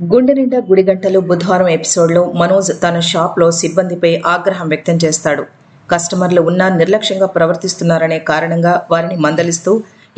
గుండె నిండా గుడిగంటలు బుధవారం ఎపిసోడ్లో మనోజ్ తన షాప్లో సిబ్బందిపై ఆగ్రహం వ్యక్తం చేస్తాడు. కస్టమర్లు ఉన్నా నిర్లక్ష్యంగా ప్రవర్తిస్తున్నారనే కారణంగా వారిని మందలిస్తూ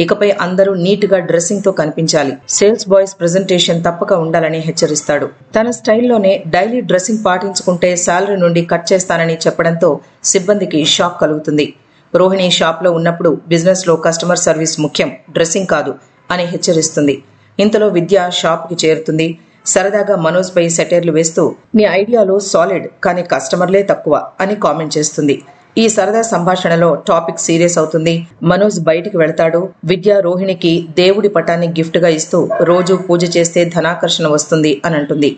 ఇకపై అందరూ నీట్గా డ్రెస్సింగ్తో కనిపించాలి, సేల్స్ బాయ్స్ ప్రెజెంటేషన్ తప్పక ఉండాలని హెచ్చరిస్తాడు. తన స్టైల్లోనే డైలీ డ్రెస్సింగ్ పాటించుకుంటే శాలరీ నుండి కట్ చేస్తానని చెప్పడంతో సిబ్బందికి షాక్ కలుగుతుంది. రోహిణి షాప్లో ఉన్నప్పుడు బిజినెస్లో కస్టమర్ సర్వీస్ ముఖ్యం, డ్రెస్సింగ్ కాదు అని హెచ్చరిస్తుంది. ఇంతలో విద్య షాప్కి చేరుతుంది. సరదాగా మనోజ్ పై సెటైర్లు వేస్తూ నీ ఐడియాలో సాలిడ్ కానీ కస్టమర్లే తక్కువ అని కామెంట్ చేస్తుంది. ఈ సరదా సంభాషణలో టాపిక్ సీరియస్ అవుతుంది. మనోజ్ బయటికి వెళ్తాడు. విద్య రోహిణికి దేవుడి పటాన్ని గిఫ్ట్ గా ఇస్తూ రోజు పూజ చేస్తే ధనాకర్షణ వస్తుంది అని అంటుంది.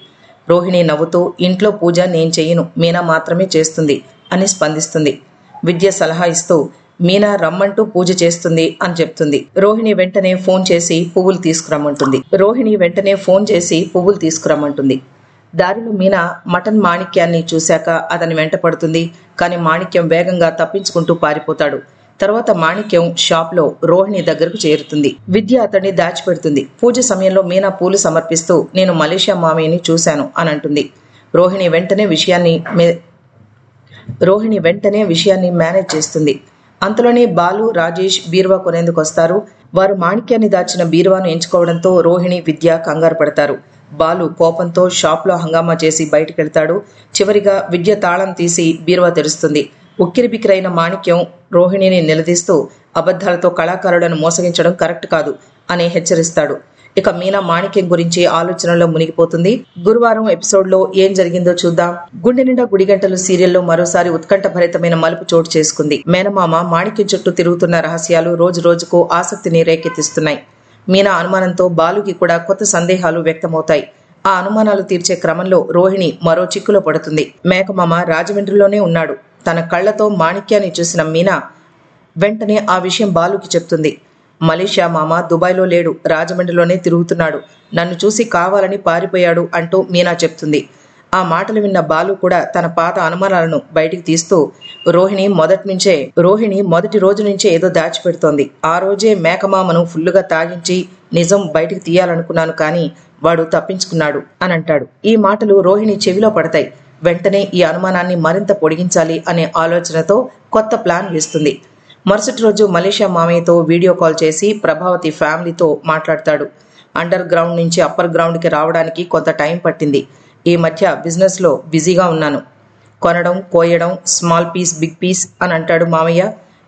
రోహిణి నవ్వుతూ ఇంట్లో పూజ నేను చెయ్యను, మీనా మాత్రమే చేస్తుంది అని స్పందిస్తుంది. విద్య సలహా ఇస్తూ మీనా రమ్మంటూ పూజ చేస్తుంది అని చెప్తుంది. రోహిణి వెంటనే ఫోన్ చేసి పువ్వులు తీసుకురమ్మంటుంది. దారిలో మీనా మటన్ మాణిక్యాన్ని చూశాక అతని వెంట పడుతుంది. కానీ మాణిక్యం వేగంగా తప్పించుకుంటూ పారిపోతాడు. తర్వాత మాణిక్యం షాప్ లో రోహిణి దగ్గరకు చేరుతుంది. విద్య అతన్ని దాచిపెడుతుంది. పూజ సమయంలో మీనా పూలు సమర్పిస్తూ నేను మలేషియా మామయ్యని చూశాను అని అంటుంది. రోహిణి వెంటనే విషయాన్ని మేనేజ్ చేస్తుంది. అంతలోనే బాలు, రాజేష్ బీరువా కొనేందుకు వస్తారు. వారు మాణిక్యాన్ని దాచిన బీరువాను ఎంచుకోవడంతో రోహిణి, విద్య కంగారు పడతారు. బాలు కోపంతో షాప్లో హంగామా చేసి బయటికెళ్తాడు. చివరిగా విద్య తాళం తీసి బీరువా తెరుస్తుంది. ఉక్కిరిబిక్కిరైన మాణిక్యం రోహిణిని నిలదీస్తూ అబద్ధాలతో కళాకారులను మోసగించడం కరెక్ట్ కాదు అని హెచ్చరిస్తాడు. ఇక మీనా మాణిక్యం గురించి ఆలోచనలో మునిగిపోతుంది. గురువారం ఎపిసోడ్లో ఏం జరిగిందో చూద్దాం. గుండె నిండా గుడిగంటలు సీరియల్లో మరోసారి ఉత్కంఠభరితమైన మలుపు చోటు చేసుకుంది. మేనమామ మాణిక్యం చుట్టూ తిరుగుతున్న రహస్యాలు రోజు రోజుకు ఆసక్తిని రేకెత్తిస్తున్నాయి. మీనా అనుమానంతో బాలుకి కూడా కొత్త సందేహాలు వ్యక్తమవుతాయి. ఆ అనుమానాలు తీర్చే క్రమంలో రోహిణి మరో చిక్కులో పడుతుంది. మేకమామ రాజమండ్రిలోనే ఉన్నాడు. తన కళ్లతో మాణిక్యాన్ని చూసిన మీనా వెంటనే ఆ విషయం బాలుకి చెప్తుంది. మలేషియా మామ దుబాయ్లో లేడు, రాజమండ్రిలోనే తిరుగుతున్నాడు, నన్ను చూసి కావాలని పారిపోయాడు అంటూ మీనా చెప్తుంది. ఆ మాటలు విన్న బాలు కూడా తన పాత అనుమానాలను బయటికి తీస్తూ రోహిణి మొదటి రోజు నుంచే ఏదో దాచిపెడుతోంది. ఆ రోజే మేకమామను ఫుల్లుగా తాగించి నిజం బయటికి తీయాలనుకున్నాను, కానీ వాడు తప్పించుకున్నాడు అని అంటాడు. ఈ మాటలు రోహిణి చెవిలో పడతాయి. వెంటనే ఈ అనుమానాన్ని మరింత పొడిగించాలి అనే ఆలోచనతో కొత్త ప్లాన్ వేస్తుంది. మరుసటి రోజు మలేషియా మామయ్యతో వీడియో కాల్ చేసి ప్రభావతి ఫ్యామిలీతో మాట్లాడతాడు. అండర్ గ్రౌండ్ నుంచి అప్పర్ గ్రౌండ్కి రావడానికి కొంత టైం పట్టింది. ఈ మధ్య బిజినెస్లో బిజీగా ఉన్నాను. కొనడం, కోయడం, స్మాల్ పీస్ బిగ్ పీస్ అని అంటాడు మామయ్య.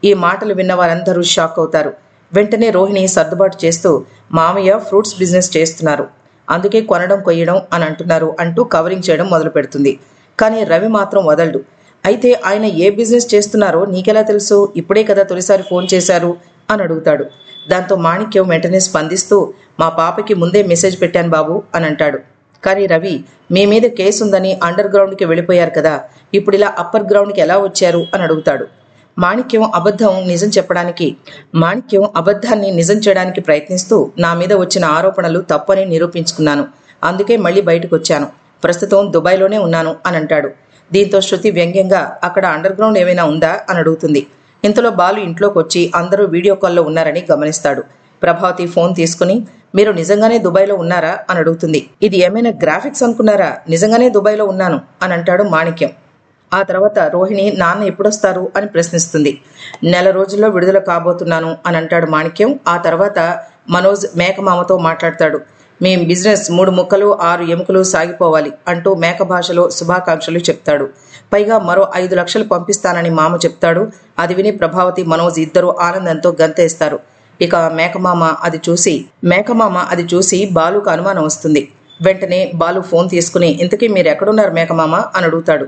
ఈ మాటలు విన్న వారందరూ షాక్ అవుతారు. వెంటనే రోహిణి సర్దుబాటు చేస్తూ మామయ్య ఫ్రూట్స్ బిజినెస్ చేస్తున్నారు, అందుకే కొనడం కొయ్యడం అని అంటున్నారు అంటూ కవరింగ్ చేయడం మొదలు పెడుతుంది. కానీ రవి మాత్రం వదలడు. అయితే ఆయన ఏ బిజినెస్ చేస్తున్నారో నీకెలా తెలుసు, ఇప్పుడే కదా తొలిసారి ఫోన్ చేశారు అని అడుగుతాడు. దాంతో మాణిక్యం వెంటనే స్పందిస్తూ మా పాపకి ముందే మెసేజ్ పెట్టాను బాబు అని అంటాడు. కానీ రవి మీ మీద కేసు ఉందని అండర్ గ్రౌండ్కి వెళ్ళిపోయారు కదా, ఇప్పుడు ఇలా అప్పర్ గ్రౌండ్కి ఎలా వచ్చారు అని అడుగుతాడు. మాణిక్యం అబద్ధాన్ని నిజం చేయడానికి ప్రయత్నిస్తూ నా మీద వచ్చిన ఆరోపణలు తప్పని నిరూపించుకున్నాను, అందుకే మళ్ళీ బయటకు వచ్చాను, ప్రస్తుతం దుబాయ్లోనే ఉన్నాను అని అంటాడు. దీంతో శృతి వ్యంగ్యంగా అక్కడ అండర్ గ్రౌండ్ ఏమైనా ఉందా అని అడుగుతుంది. ఇంతలో బాలు ఇంట్లోకి వచ్చి అందరూ వీడియో కాల్లో ఉన్నారని గమనిస్తాడు. ప్రభావతి ఫోన్ తీసుకుని మీరు నిజంగానే దుబాయ్లో ఉన్నారా అని అడుగుతుంది. ఇది ఏమైనా గ్రాఫిక్స్ అనుకున్నారా, నిజంగానే దుబాయ్లో ఉన్నాను అని అంటాడు మాణిక్యం. ఆ తర్వాత రోహిణి నాన్న ఎప్పుడొస్తారు అని ప్రశ్నిస్తుంది. నెల రోజుల్లో విడుదల కాబోతున్నాను అని అంటాడు మాణిక్యం. ఆ తర్వాత మనోజ్ మేకమామతో మాట్లాడతాడు. మేం బిజినెస్ 3 ముక్కలు 6 ఎముకలు సాగిపోవాలి అంటూ మేక భాషలో శుభాకాంక్షలు చెప్తాడు. పైగా మరో 5 లక్షలు పంపిస్తానని మామ చెప్తాడు. అది విని ప్రభావతి, మనోజ్ ఇద్దరు ఆనందంతో గంతేస్తారు. ఇక మేకమామ అది చూసి బాలుకు అనుమానం వస్తుంది. వెంటనే బాలు ఫోన్ తీసుకుని ఇంతకీ మీరు ఎక్కడున్నారు మేకమామ అని అడుగుతాడు.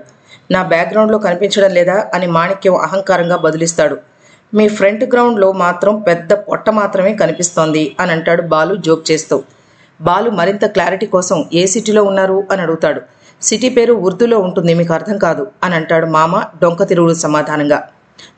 నా బ్యాక్గ్రౌండ్లో కనిపించడం లేదా అని మాణిక్యం అహంకారంగా బదులిస్తాడు. మీ ఫ్రంట్ గ్రౌండ్లో మాత్రం పెద్ద పొట్ట మాత్రమే కనిపిస్తోంది అని అంటాడు బాలు జోక్ చేస్తూ. బాలు మరింత క్లారిటీ కోసం ఏ సిటీలో ఉన్నారు అని అడుగుతాడు. సిటీ పేరు ఉర్దూలో ఉంటుంది, మీకు అర్థం కాదు అని అంటాడు మామ డొంక తిరుగుడు సమాధానంగా.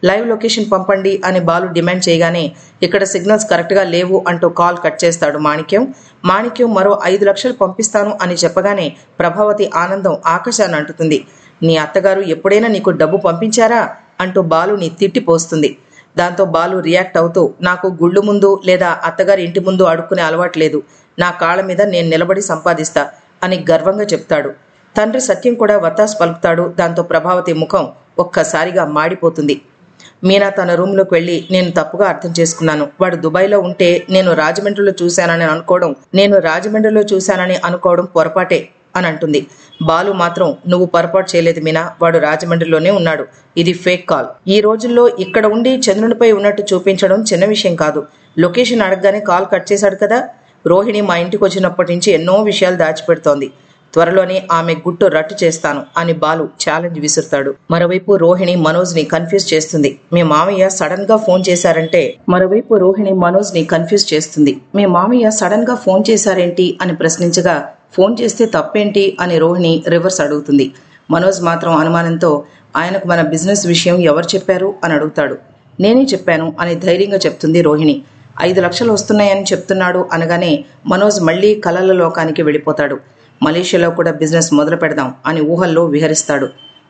లైవ్ లొకేషన్ పంపండి అని బాలు డిమాండ్ చేయగానే ఇక్కడ సిగ్నల్స్ కరెక్ట్గా లేవు అంటూ కాల్ కట్ చేస్తాడు మాణిక్యం మరో 5 లక్షలు పంపిస్తాను అని చెప్పగానే ప్రభావతి ఆనందం ఆకాశాన్ని అంటుతుంది. నీ అత్తగారు ఎప్పుడైనా నీకు డబ్బు పంపించారా అంటూ బాలుని తిట్టిపోస్తుంది. దాంతో బాలు రియాక్ట్ అవుతూ నాకు గుళ్ళు ముందు లేదా అత్తగారి ఇంటి ముందు అడుక్కునే అలవాటు లేదు, నా కాళ్ళ మీద నేను నిలబడి సంపాదిస్తా, అని గర్వంగా చెప్తాడు. తండ్రి సత్యం కూడా వత్తాసు పలుకుతాడు. దాంతో ప్రభావతి ముఖం ఒక్కసారిగా మాడిపోతుంది. మీనా తన రూమ్లోకి వెళ్ళి, నేను తప్పుగా అర్థం చేసుకున్నాను. వాడు దుబాయ్లో ఉంటే నేను రాజమండ్రిలో చూశానని అనుకోవడం పొరపాటే అని అంటుంది. బాలు మాత్రం, నువ్వు పొరపాటు చేయలేదు మీనా, వాడు రాజమండ్రిలోనే ఉన్నాడు. ఇది ఫేక్ కాల్. ఈ రోజుల్లో ఇక్కడ ఉండి చంద్రునిపై ఉన్నట్టు చూపించడం చిన్న విషయం కాదు. లొకేషన్ అడగగానే కాల్ కట్ చేశాడు కదా. రోహిణి మా ఇంటికి వచ్చినప్పటి నుంచి ఎన్నో విషయాలు దాచిపెడుతోంది. త్వరలోనే ఆమె గుట్టు రట్టు చేస్తాను అని బాలు ఛాలెంజ్ విసురుతాడు. మరోవైపు రోహిణి మనోజ్ ని కన్ఫ్యూజ్ చేస్తుంది. మీ మామయ్య సడన్ గా ఫోన్ చేశారేంటి అని ప్రశ్నించగా, ఫోన్ చేస్తే తప్పేంటి అని రోహిణి రివర్స్ అడుగుతుంది. మనోజ్ మాత్రం అనుమానంతో, ఆయనకు మన బిజినెస్ విషయం ఎవరు చెప్పారు అని అడుగుతాడు. నేనే చెప్పాను అని ధైర్యంగా చెప్తుంది రోహిణి. 5 లక్షలు వస్తున్నాయని చెప్తున్నాడు అనగానే మనోజ్ మళ్లీ కలల లోకానికి వెళ్ళిపోతాడు. మలేషియాలో కూడా బిజినెస్ మొదలు పెడదాం అని ఊహల్లో విహరిస్తాడు.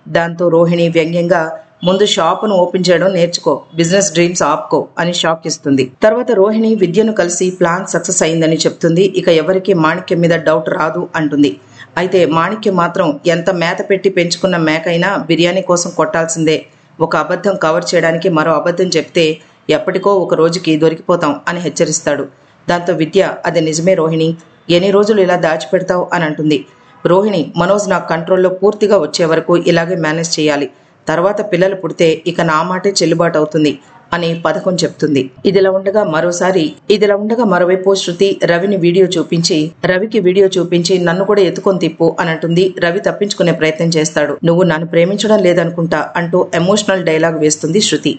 దాంతో రోహిణి వ్యంగ్యంగా, ముందు షాపును ఓపెన్ చేయడం నేర్చుకో, బిజినెస్ డ్రీమ్స్ ఆపుకో అని షాక్ ఇస్తుంది. తర్వాత రోహిణి విద్యను కలిసి ప్లాన్ సక్సెస్ అయిందని చెప్తుంది. ఇక ఎవరికి మాణిక్యం మీద డౌట్ రాదు అంటుంది. అయితే మాణిక్యం మాత్రం ఎంత మేత పెట్టి పెంచుకున్న మేకైనా బిర్యానీ కోసం కొట్టాల్సిందే. ఒక అబద్ధం కవర్ చేయడానికి మరో అబద్ధం చెప్తే ఎప్పటికో ఒక రోజుకి దొరికిపోతాం అని హెచ్చరిస్తాడు. దాంతో విద్య, అది నిజమే రోహిణి, ఎన్ని రోజులు ఇలా దాచిపెడతావు అని అంటుంది. రోహిణి, మనోజ్ నా కంట్రోల్లో పూర్తిగా వచ్చే వరకు ఇలాగే మేనేజ్ చేయాలి. తర్వాత పిల్లలు పుడితే ఇక నా మాటే చెల్లుబాటు అవుతుంది అని పథకం చెప్తుంది. ఇదిలా ఉండగా మరోవైపు శృతి రవికి వీడియో చూపించి నన్ను కూడా ఎత్తుకొని తిప్పు అని అంటుంది. రవి తప్పించుకునే ప్రయత్నం చేస్తాడు. నువ్వు నన్ను ప్రేమించడం లేదనుకుంటా అంటూ ఎమోషనల్ డైలాగ్ వేస్తుంది శృతి.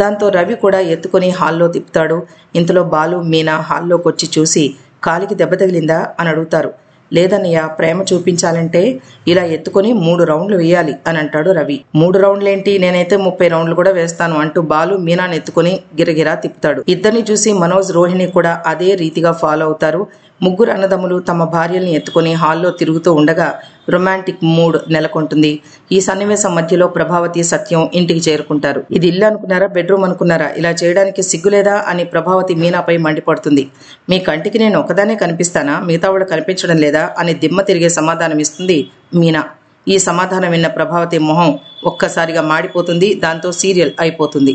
దాంతో రవి కూడా ఎత్తుకొని హాల్లో తిప్పుతాడు. ఇంతలో బాలు, మీనా హాల్లోకి వచ్చి చూసి, కాలికి దెబ్బ తగిలిందా అని అడుగుతారు. లేదన్నయ్య, ప్రేమ చూపించాలంటే ఇలా ఎత్తుకొని 3 రౌండ్లు వేయాలి అని అంటాడు రవి. 3 రౌండ్లేంటి, నేనైతే 30 రౌండ్లు కూడా వేస్తాను అంటూ బాలు మీనాను ఎత్తుకొని గిరగిరా తిప్పుతాడు. ఇద్దరిని చూసి మనోజ్, రోహిణి కూడా అదే రీతిగా ఫాలో అవుతారు. ముగ్గురు అన్నదమ్ములు తమ భార్యల్ని ఎత్తుకొని హాల్లో తిరుగుతూ ఉండగా రొమాంటిక్ మూడ్ నెలకొంటుంది. ఈ సన్నివేశం మధ్యలో ప్రభావతి, సత్యం ఇంటికి చేరుకుంటారు. ఇది ఇల్లు అనుకున్నారా, బెడ్రూమ్ అనుకున్నారా, ఇలా చేయడానికి సిగ్గులేదా అని ప్రభావతి మీనాపై మండిపడుతుంది. మీ కంటికి నేను ఒకదానే కనిపిస్తానా, మిగతా వాళ్ళు కనిపించడం లేదా అని దిమ్మ తిరిగే సమాధానం ఇస్తుంది మీనా. ఈ సమాధానం విన్న ప్రభావతి మొహం ఒక్కసారిగా మాడిపోతుంది. దాంతో సీరియల్ అయిపోతుంది.